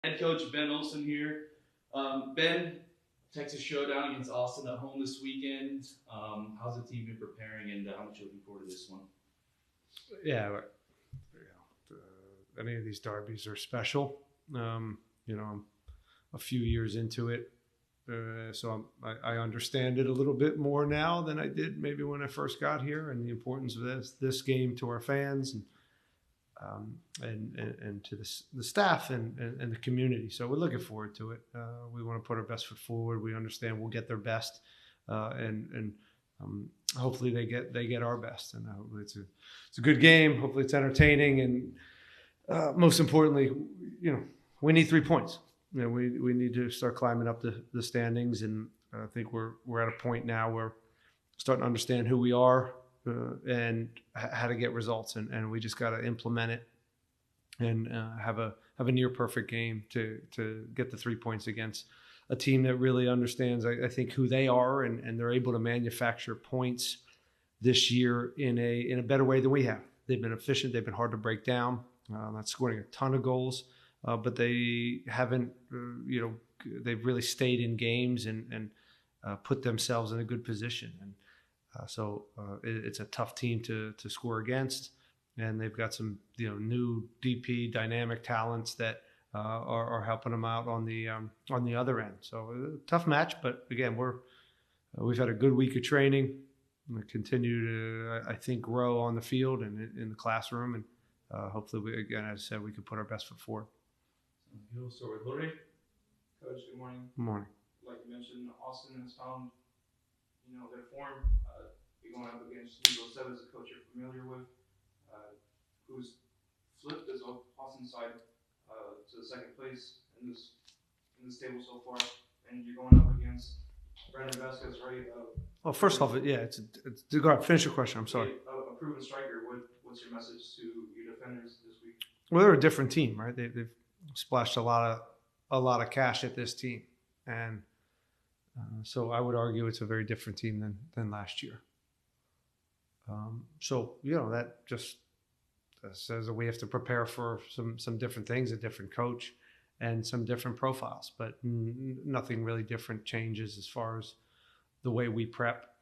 Head coach Ben Olsen here. Ben, Texas showdown against Austin at home this weekend. How's the team been preparing, and how much are you looking forward to this one? Yeah, any of these derbies are special. I'm a few years into it, so I understand it a little bit more now than I did maybe when I first got here, and the importance of this game to our fans and to the staff and the community. So we're looking forward to it. We want to put our best foot forward. We understand we'll get their best, and hopefully they get our best. And hopefully it's a good game. Hopefully it's entertaining, and most importantly, we need 3 points. We need to start climbing up the standings, and I think we're at a point now where we're starting to understand who we are. And how to get results, and we just got to implement it and have a near perfect game to get the 3 points against a team that really understands, I think, who they are, and they're able to manufacture points this year in a better way than we have. They've been efficient. They've been hard to break down. Not scoring a ton of goals, but they haven't. They've really stayed in games and put themselves in a good position. And so it's a tough team to score against, and they've got some new DP dynamic talents that are helping them out on the other end. So tough match, but again we've had a good week of training. We continue to I think grow on the field and in the classroom, and hopefully we, again, as I said, we can put our best foot forward. So with Lori. Coach, good morning. Good morning. Like you mentioned, Austin has found their form. You're going up against Elotes Bravos, a coach you're familiar with, who's flipped his Austin side to the second place in this table so far, and you're going up against Brandon Vasquez, right? Well, first off, yeah, it's go ahead, finish your question. I'm sorry. A proven striker. What's your message to your defenders this week? Well, they're a different team, right? They've splashed a lot of cash at this team, and so I would argue it's a very different team than last year. So that just says that we have to prepare for some different things, a different coach, and some different profiles. But nothing really different changes as far as the way we prep.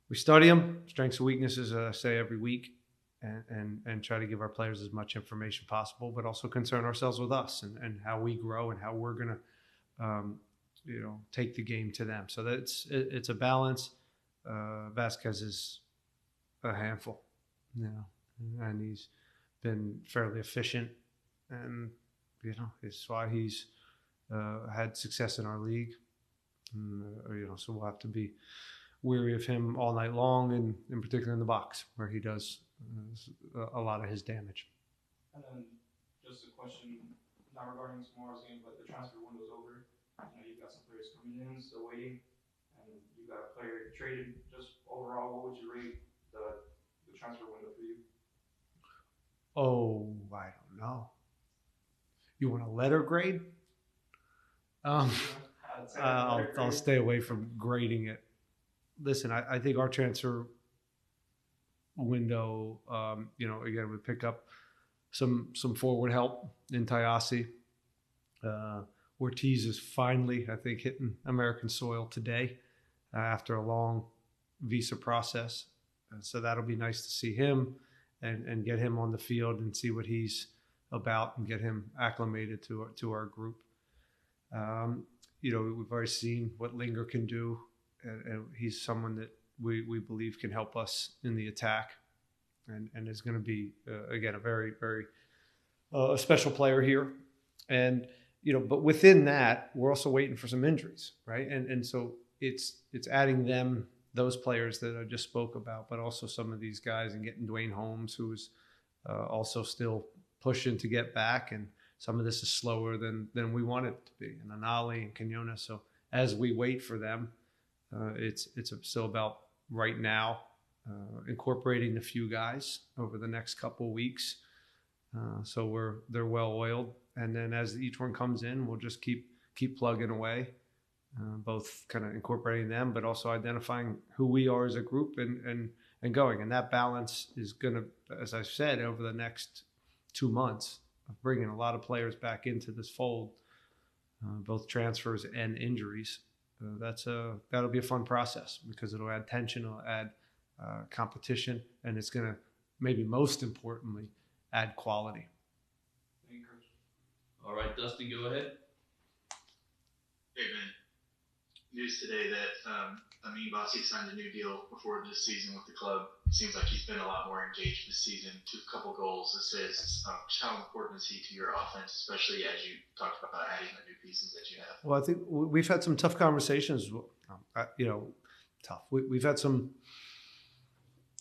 We study them, strengths and weaknesses, as I say, every week, and try to give our players as much information possible, but also concern ourselves with us and how we grow and how we're going to take the game to them. So it's a balance. Vasquez is a handful, and he's been fairly efficient, and it's why he's had success in our league. So we'll have to be wary of him all night long, and in particular in the box where he does a lot of his damage. And then just a question, not regarding tomorrow's game, but the transfer window's over. You've got some players coming in, still waiting, and you've got a player traded. Just overall, what would you rate the transfer window for you? Oh, I don't know. You want a letter grade? I'll stay away from grading it. Listen, I think our transfer window, again, we pick up some forward help in Tayasi. Ortiz is finally, I think, hitting American soil today after a long visa process. So that'll be nice to see him and get him on the field and see what he's about and get him acclimated to our group. We've already seen what Linger can do, and he's someone that we believe can help us in the attack, and is going to be again a very, very special player here. And but within that, we're also waiting for some injuries, right? And so it's adding those players that I just spoke about, but also some of these guys, and getting Dwayne Holmes, who is also still pushing to get back, and some of this is slower than we want it to be, and Anali and Quinones. So as we wait for them, it's still about right now incorporating a few guys over the next couple of weeks. So they're well oiled, and then as each one comes in, we'll just keep plugging away, both kind of incorporating them, but also identifying who we are as a group and going. And that balance is going to, as I said, over the next 2 months, bringing a lot of players back into this fold, both transfers and injuries. That'll be a fun process because it'll add tension, it'll add competition, and it's going to, maybe most importantly, add quality. Thank you, Coach. All right, Dustin, go ahead. Hey, man. News today that Amin Bassi signed a new deal before this season with the club. It seems like he's been a lot more engaged this season. A couple goals, assists. How important is he to your offense, especially as you talked about adding the new pieces that you have? Well, I think we've had some tough conversations. Tough. We've had some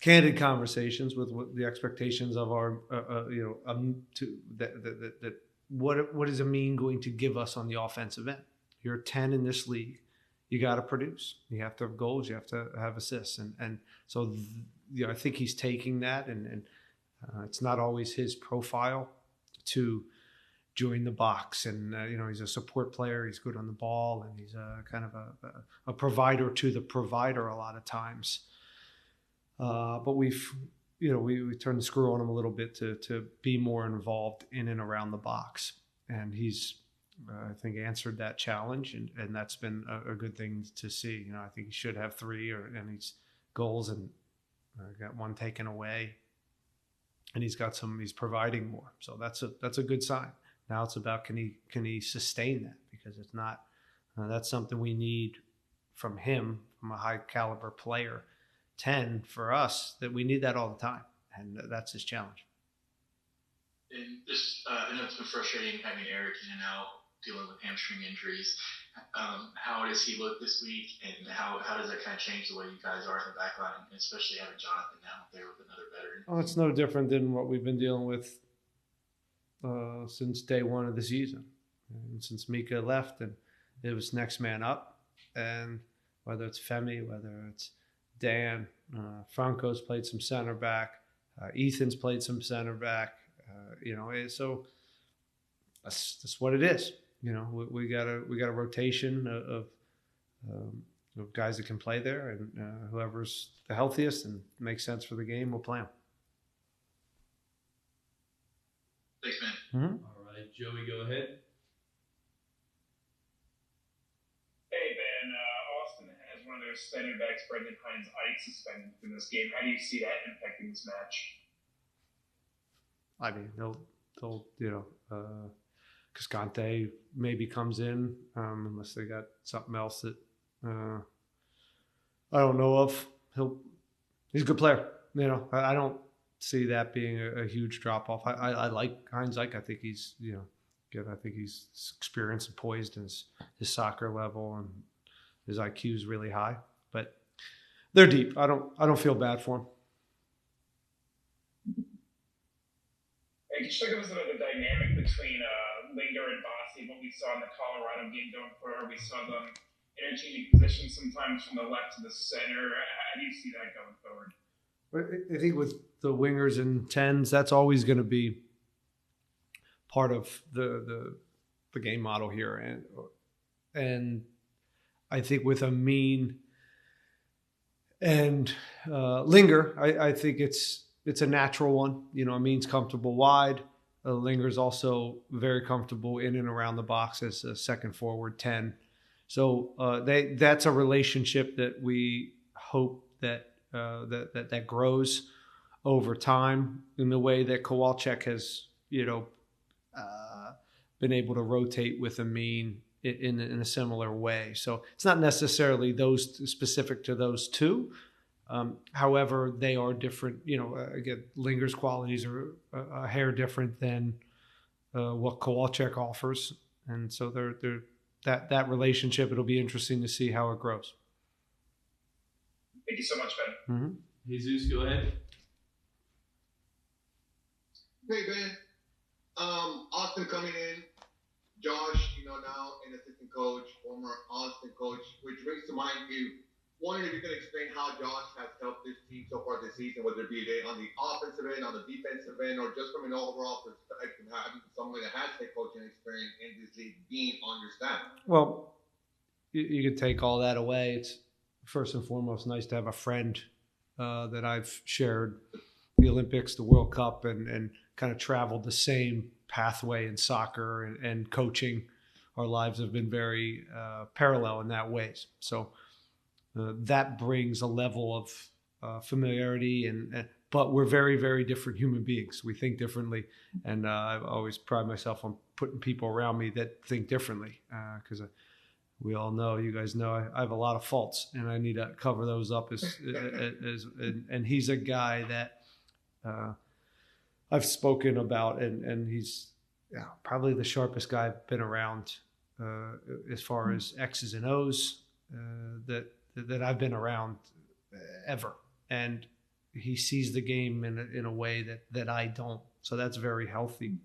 candid conversations with the expectations of our, what is Amin going to give us on the offensive end? You're 10 in this league. You got to produce. You have to have goals. You have to have assists. And so, I think he's taking that, and it's not always his profile to join the box. And, he's a support player. He's good on the ball, and he's kind of a provider to the provider a lot of times. But we turned the screw on him a little bit to be more involved in and around the box. And he's, I think, answered that challenge, and that's been a good thing to see. I think he should have 3 and he's goals, and got 1 taken away, and he's providing more. So that's a good sign. Now it's about can he sustain that, because it's not that's something we need from him, from a high caliber player. 10 for us, that we need that all the time, and that's his challenge. And just, I know it's been frustrating having Eric in and out, dealing with hamstring injuries. How does he look this week, and how does that kind of change the way you guys are in the back line, especially having Jonathan now there with another veteran? Oh, it's no different than what we've been dealing with since day 1 of the season, and since Mika left, and it was next man up. And whether it's Femi, whether it's Dan, Franco's played some center back, Ethan's played some center back. So that's what it is. We got a rotation of guys that can play there, and whoever's the healthiest and makes sense for the game, we'll play them. Thanks, man. Mm-hmm. All right, Joey, go ahead. Hey, Ben. Austin has one of their center backs, Brendan Hines-Ike, suspended in this game. How do you see that impacting this match? I mean, they'll Cascante maybe comes in, unless they got something else that I don't know of. He's a good player. I don't see that being a huge drop off. I like Hines-Ike. I think he's good. I think he's experienced and poised in his soccer level, and his IQ is really high. But they're deep. I don't feel bad for him. Hey, can you talk about the dynamic between Linger and Bassi, what we saw in the Colorado game going forward? We saw them interchanging positions sometimes from the left to the center. How do you see that going forward? I think with the wingers and 10s, that's always going to be part of the game model here. And I think with Amin and Linger, I think it's a natural one. Amin's comfortable wide. Linger's also very comfortable in and around the box as a second forward 10. So that's a relationship that we hope that grows over time, in the way that Kowalczyk has been able to rotate with Amin in a similar way. So it's not necessarily those specific to those two. However, they are different. Again, Linger's qualities are a hair different than what Kowalczyk offers, and so they're that relationship. It'll be interesting to see how it grows. Thank you so much, Ben. Mm-hmm. Jesus, go ahead. Hey, Ben. Austin coming in. Josh, now an assistant coach, former Austin coach, which brings to mind you. Wondering if you can explain how Josh has helped this team so far this season, whether it be on the offensive end, on the defensive end, or just from an overall perspective, having someone that has head coaching experience in this league being on your staff. Well, you could take all that away. It's first and foremost nice to have a friend that I've shared the Olympics, the World Cup, and kind of traveled the same pathway in soccer and coaching. Our lives have been very parallel in that ways. So that brings a level of familiarity, but we're very, very different human beings. We think differently, and I always pride myself on putting people around me that think differently, because we all know, you guys know, I have a lot of faults, and I need to cover those up. And he's a guy that I've spoken about, and he's probably the sharpest guy I've been around as far as X's and O's that I've been around ever. And he sees the game in a way that I don't. So that's very healthy.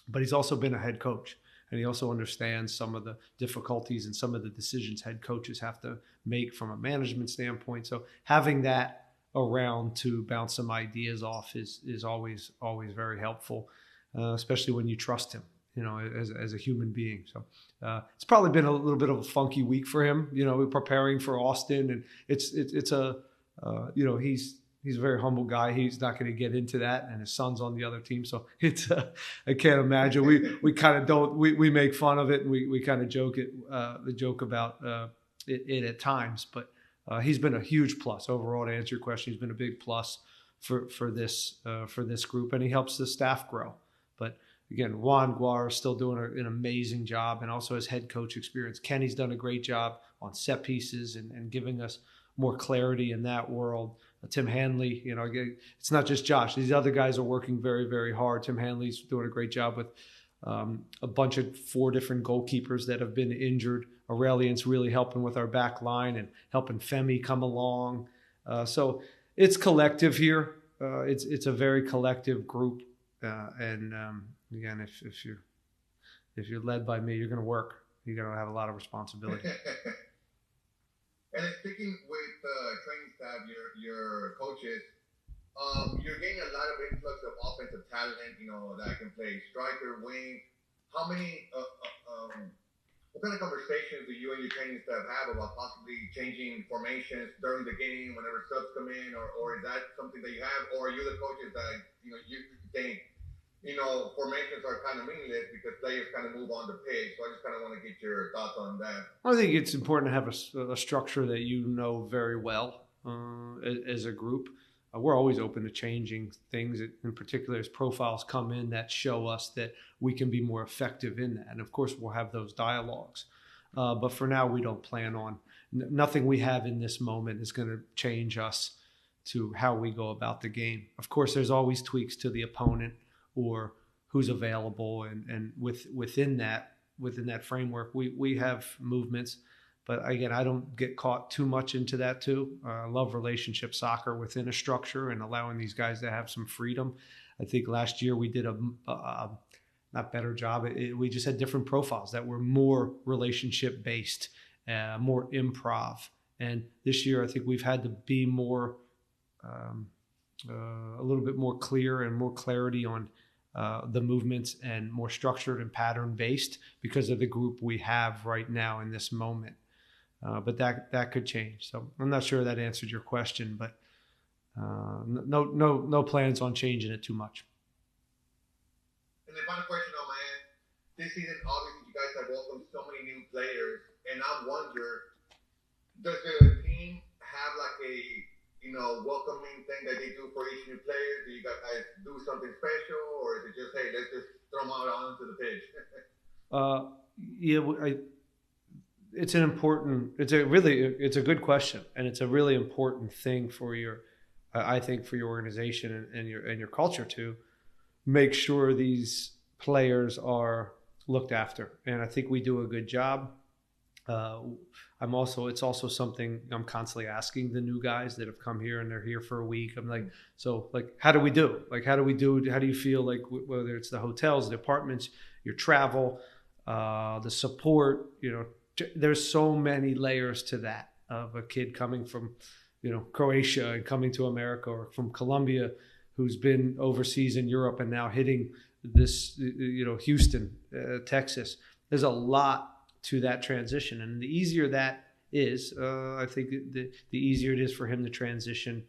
But he's also been a head coach, and he also understands some of the difficulties and some of the decisions head coaches have to make from a management standpoint. So having that around to bounce some ideas off is always very helpful, especially when you trust him, as a human being. So it's probably been a little bit of a funky week for him, we're preparing for Austin, and it's a he's a very humble guy. He's not going to get into that, and his son's on the other team. So it's I can't imagine. We kind of don't. We make fun of it, and we kind of joke about it at times. But he's been a huge plus overall. To answer your question, he's been a big plus for this group, and he helps the staff grow. But again, Juan Guar is still doing an amazing job, and also his head coach experience. Kenny's done a great job on set pieces and giving us more clarity in that world. Tim Hanley, it's not just Josh. These other guys are working very, very hard. Tim Hanley's doing a great job with a bunch of 4 different goalkeepers that have been injured. Aurelian's really helping with our back line and helping Femi come along. So it's collective here. It's a very collective group. And again, if you're led by me, you're going to work. You're going to have a lot of responsibility. And then sticking with training staff, your coaches, you're getting a lot of influx of offensive talent, that can play striker, wing. How many, what kind of conversations do you and your training staff have about possibly changing formations during the game whenever subs come in, or is that something that you have, or are you the coaches that, you think, formations are kind of meaningless because players kind of move on the pitch. So I just kind of want to get your thoughts on that. I think it's important to have a structure that very well as a group. We're always open to changing things, in particular as profiles come in that show us that we can be more effective in that. And of course, we'll have those dialogues. But for now, we don't plan on. Nothing we have in this moment is going to change us to how we go about the game. Of course, there's always tweaks to the opponent or who's available, and within that framework, we have movements. But again, I don't get caught too much into that too. I love relationship soccer within a structure and allowing these guys to have some freedom. I think last year we did a not better job. We just had different profiles that were more relationship based, more improv. And this year, I think we've had to be more, a little bit more clear and more clarity on the movements, and more structured and pattern based because of the group we have right now in this moment. But that could change. So I'm not sure that answered your question, but no plans on changing it too much. And the final question on my end: this season, obviously, you guys have welcomed so many new players, and I wonder, does the team have like a welcoming thing that they do for each new player? Do you guys do something special, or is it just, hey, let's just throw them out onto the pitch? It's a good question, and it's a really important thing for your organization and your culture to make sure these players are looked after. And I think we do a good job. It's also something I'm constantly asking the new guys that have come here and they're here for a week. I'm like, how do we do? How do you feel like, whether it's the hotels, the apartments, your travel, the support, there's so many layers to that, of a kid coming from, Croatia and coming to America, or from Colombia, who's been overseas in Europe and now hitting this, Houston, Texas. There's a lot to that transition, and the easier that is, I think the easier it is for him to transition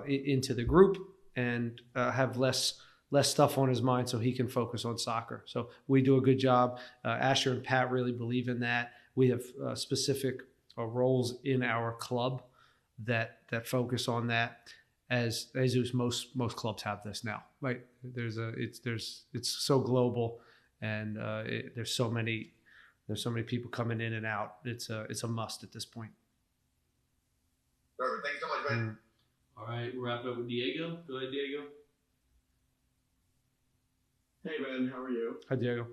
into the group and have less less stuff on his mind so he can focus on soccer. So we do a good job. Asher and Pat really believe in that. We have specific roles in our club that focus on that. As most clubs have this now, right? It's so global, and there's so many people coming in and out. It's a must at this point. Perfect. Thanks so much, man. All right, we'll wrap up with Diego. Go ahead, Diego. Hey, Ben, how are you? Hi, Diego.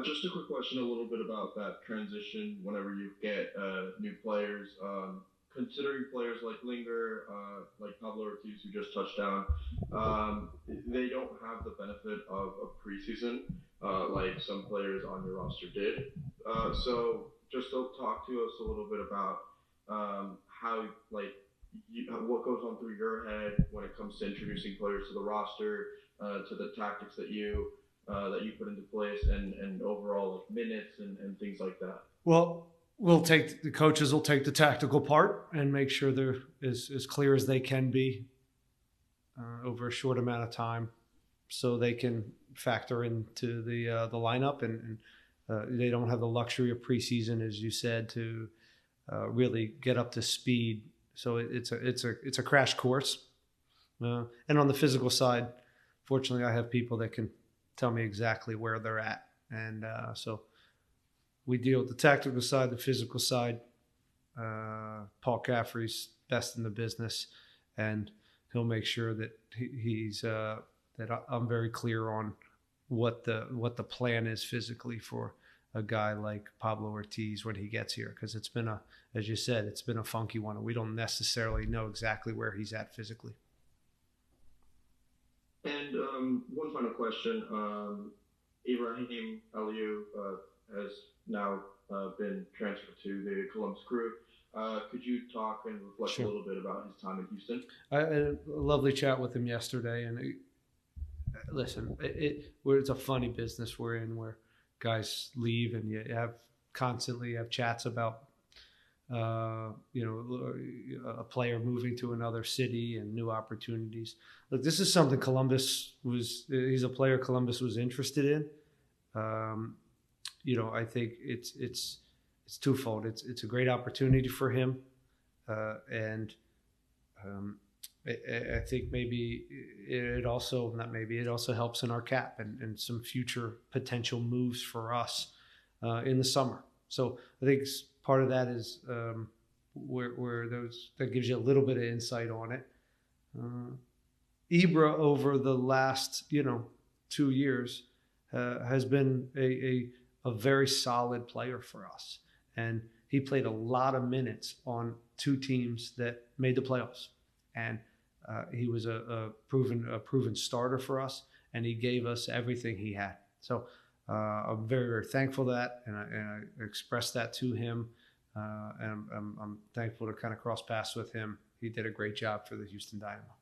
Just a quick question, a little bit about that transition whenever you get new players. Considering players like Linger, like Pablo Ortiz, who just touched down, they don't have the benefit of a preseason like some players on your roster did. So just to talk to us a little bit about how, what goes on through your head when it comes to introducing players to the roster, to the tactics that you put into place, and overall minutes and things like that. Well, the coaches will take the tactical part and make sure they're as clear as they can be over a short amount of time, so they can factor into the lineup, and they don't have the luxury of preseason, as you said, to really get up to speed. So it's a crash course, and on the physical side, fortunately, I have people that can tell me exactly where they're at, and so. We deal with the tactical side, the physical side. Paul Caffrey's best in the business, and he'll make sure that that I'm very clear on what the plan is physically for a guy like Pablo Ortiz when he gets here, because it's been as you said, it's been a funky one, and we don't necessarily know exactly where he's at physically. And one final question: Ibrahim Aliou has now been transferred to the Columbus Crew. Could you talk and reflect Sure. a little bit about his time in Houston? I had a lovely chat with him yesterday, and listen, it's a funny business we're in, where guys leave, and you constantly have chats about a player moving to another city and new opportunities. Look, this is something he's a player Columbus was interested in. I think it's twofold. It's a great opportunity for him, and I think it also helps in our cap and some future potential moves for us in the summer. So I think part of that is that gives you a little bit of insight on it. Ibra over the last 2 years has been a very solid player for us, and he played a lot of minutes on 2 teams that made the playoffs, and he was a proven starter for us, and he gave us everything he had. So I'm very, very thankful for that, and I expressed that to him, and I'm thankful to kind of cross paths with him. He did a great job for the Houston Dynamo.